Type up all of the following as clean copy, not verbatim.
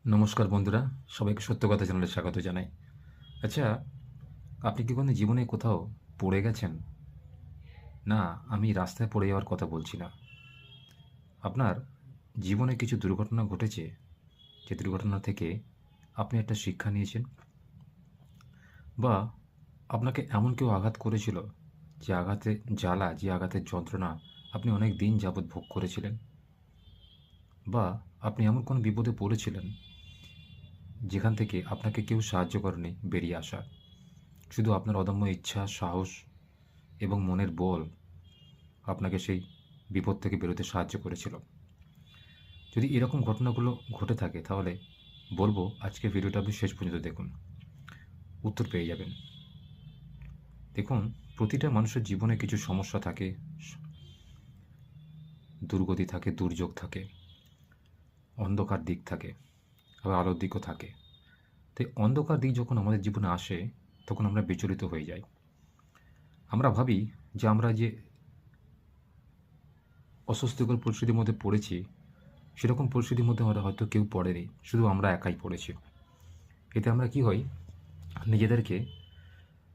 নমস্কার বন্ধুরা, সবাইকে সত্য কথা চ্যানেলে স্বাগত জানাই। আচ্ছা, আপনি কি কোনো জীবনে কোথাও পড়ে গেছেন? না, আমি রাস্তায় পড়ে যাওয়ার কথা বলছি না। আপনার জীবনে কিছু দুর্ঘটনা ঘটেছে, যে দুর্ঘটনা থেকে আপনি একটা শিক্ষা নিয়েছেন, বা আপনাকে এমন কেউ আঘাত করেছিল, যে আঘাতের জ্বালা, যে আঘাতের যন্ত্রণা আপনি অনেক দিন যাবৎ ভোগ করেছিলেন, বা আপনি এমন কোনো বিপদে পড়েছিলেন, যেখান থেকে আপনাকে কেউ সাহায্য করেনি বেরিয়ে আসার। শুধু আপনার অদম্য ইচ্ছা, সাহস এবং মনের বল আপনাকে সেই বিপদ থেকে বেরোতে সাহায্য করেছিল। যদি এরকম ঘটনাগুলো ঘটে থাকে, তাহলে বলবো আজকের ভিডিওটা আপনি শেষ পর্যন্ত দেখুন, উত্তর পেয়ে যাবেন। দেখুন, প্রতিটা মানুষের জীবনে কিছু সমস্যা থাকে, দুর্গতি থাকে, দুর্যোগ থাকে, অন্ধকার দিক থাকে, আবার আলোর দিকও থাকে। তাই অন্ধকার দিক যখন আমাদের জীবনে আসে, তখন আমরা বিচলিত হয়ে যাই। আমরা ভাবি যে আমরা যে অস্বস্তিকর পরিস্থিতির মধ্যে পড়েছি, সেরকম পরিস্থিতির মধ্যে আমরা হয়তো কেউ পড়েনি, শুধু আমরা একাই পড়েছি। এতে আমরা কি হই, নিজেদেরকে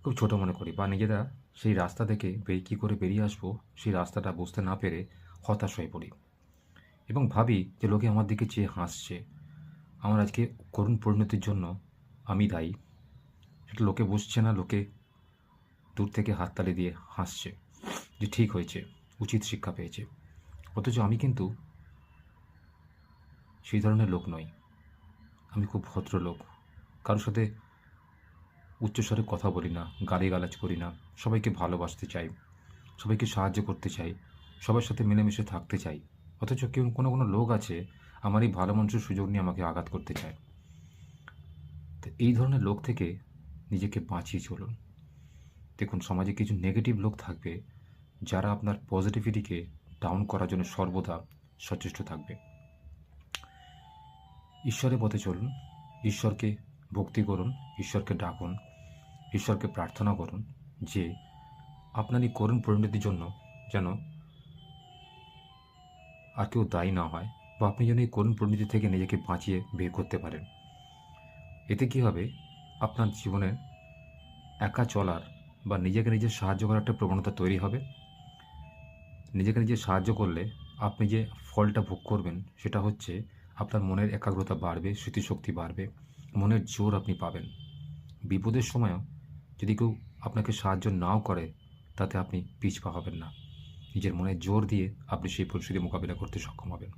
খুব ছোট মনে করি, বা নিজেরা সেই রাস্তা থেকে কী করে বেরিয়ে আসবো সেই রাস্তাটা বুঝতে না পেরে হতাশ হয়ে পড়ি, এবং ভাবি যে লোকে আমার দিকে চেয়ে হাসছে, আমার আজকে করুণ পরিণতির জন্য আমি দায়ী। সেটা লোকে বুঝছে না, লোকে দূর থেকে হাততালি দিয়ে হাসছে যে ঠিক হয়েছে, উচিত শিক্ষা পেয়েছে। অথচ আমি কিন্তু সেই ধরনের লোক নই। আমি খুব ভদ্রলোক, কারোর সাথে উচ্চস্বরে কথা বলি না, গালিগালাজ করি না, সবাইকে ভালোবাসতে চাই, সবাইকে সাহায্য করতে চাই, সবার সাথে মিলেমিশে থাকতে চাই। অথচ কেউ কোনো কোনো লোক আছে, আমার এই ভালো মানুষের সুযোগ নিয়ে আমাকে আঘাত করতে চায়। তো এই ধরনের লোক থেকে নিজেকে বাঁচিয়ে চলুন। দেখুন, সমাজে কিছু নেগেটিভ লোক থাকবে, যারা আপনার পজিটিভিটিকে ডাউন করার জন্য সর্বদা সচেষ্ট থাকবে। ঈশ্বরের পথে চলুন, ঈশ্বরকে ভক্তি করুন, ঈশ্বরকে ডাকুন, ঈশ্বরকে প্রার্থনা করুন যে আপনার এই করুণ পরিণতির জন্য যেন আর কেউ দায়ী না হয়, বা আপনি যেন এই করুণ পরিণতি থেকে নিজেকে বাঁচিয়ে বের করতে পারেন। এতে কী হবে, আপনার জীবনে একা চলার বা নিজেকে নিজে সাহায্য করার একটা প্রবণতা তৈরি হবে। নিজেকে নিজে সাহায্য করলে আপনি যে ফলটা ভোগ করবেন, সেটা হচ্ছে আপনার মনের একাগ্রতা বাড়বে, স্মৃতিশক্তি বাড়বে, মনের জোর আপনি পাবেন। বিপদের সময়ও যদি কেউ আপনাকে সাহায্য নাও করে, তাতে আপনি পিছপা হবেন না। নিজের মনে জোর দিয়ে আপনি সেই পরিস্থিতি মোকাবিলা করতে সক্ষম হবেন।